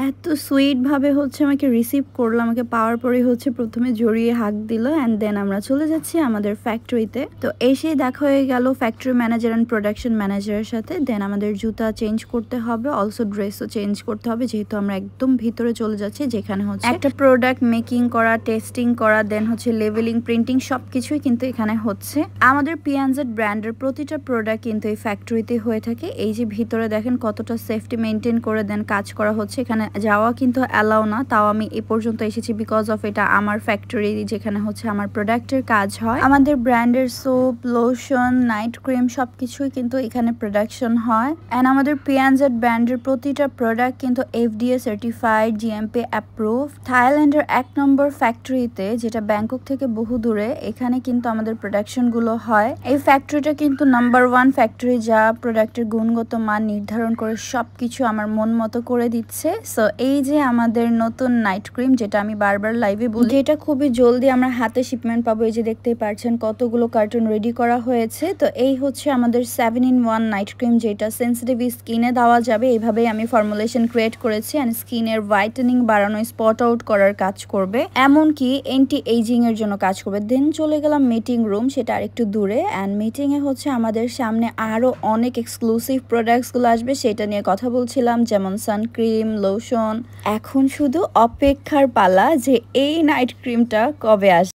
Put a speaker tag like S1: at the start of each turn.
S1: এত সুইট ভাবে হচ্ছে আমাকে রিসিভ করলো, আমাকে পাওয়ার পরে হচ্ছে প্রথমে জড়িয়ে হাক দিল অ্যান্ড দেন আমরা চলে যাচ্ছি আমাদের ফ্যাক্টরিতে। তো এসেই দেখা হয়ে গেল ফ্যাক্টরি ম্যানেজার অ্যান্ড প্রোডাকশন ম্যানেজারের সাথে। দেন আমাদের জুতা চেঞ্জ করতে হবে, অলসো ড্রেসও চেঞ্জ করতে হবে, যেহেতু আমরা একদম ভিতরে চলে যাচ্ছি যেখানে হচ্ছে একটা প্রোডাক্ট মেকিং করা, টেস্টিং করা, দেন হচ্ছে লেভেলিং, প্রিন্টিং সবকিছুই কিন্তু এখানে হচ্ছে। আমাদের পিএনজেড ব্র্যান্ডের প্রতিটা প্রোডাক্ট কিন্তু এই ফ্যাক্টরিতে হয়ে থাকে। এই যে ভিতরে দেখেন কতটা সেফটি মেনটেন করে দেন কাজ করা হচ্ছে। এখানে যাওয়া কিন্তু অ্যালাউ না, তাও আমি এ পর্যন্ত এসেছি বিকজ অফ এটা আমার ফ্যাক্টরি, যেখানে হচ্ছে আমার প্রোডাক্টের কাজ হয়। আমাদের ব্র্যান্ডের সোপ, লোশন, নাইট ক্রিম সবকিছুই কিন্তু এখানে প্রোডাকশন হয়। অ্যান্ড আমাদের পিএনজেড ব্র্যান্ডের প্রতিটা প্রোডাক্ট কিন্তু এফডিএ সার্টিফাইড, জিএমপি অ্যাপ্রুভ। থাইল্যান্ডের 1 নম্বর ফ্যাক্টরিতে, যেটা ব্যাংকক থেকে বহু দূরে, এখানে কিন্তু আমাদের প্রোডাকশন গুলো হয়। এই ফ্যাক্টরিটা কিন্তু নাম্বার 1 ফ্যাক্টরি, যা প্রোডাক্টের গুণগত মান নির্ধারণ করে সবকিছু আমার মন মতো করে দিচ্ছে। সো এই যে আমাদের নতুন নাইট ক্রিম, যেটা আমি বারবার লাইভে বলি, এটা খুবই জলদি আমরা হাতে শিপমেন্ট পাবো। এই যে দেখতেই পাচ্ছেন কতগুলো কার্টুন রেডি করা হয়েছে। তো এই হচ্ছে আমাদের 7-in-1 নাইট ক্রিম, যেটা সেন্সিটিভ স্কিনে দেওয়া যাবে। এইভাবেই আমি ফর্মুলেশন ক্রিয়েট করেছি অ্যান্ড স্কিনের হোয়াইটেনিং বাড়ানো, স্পট আউট করার কাজ করবে, এমনকি এন্টি এইজিং এর জন্য কাজ করবে। দেন চলে গেলাম মিটিং রুম, সেটা আরেকটু দূরে। অ্যান্ড মিটিং এ হচ্ছে আমাদের সামনে আরো অনেক এক্সক্লুসিভ প্রোডাক্টস গুলো আসবে, সেটা নিয়ে কথা বলছিলাম, যেমন সানক্রিম, লোশন। এখন শুধু অপেক্ষার পালা যে এই নাইট ক্রিমটা কবে আসবে।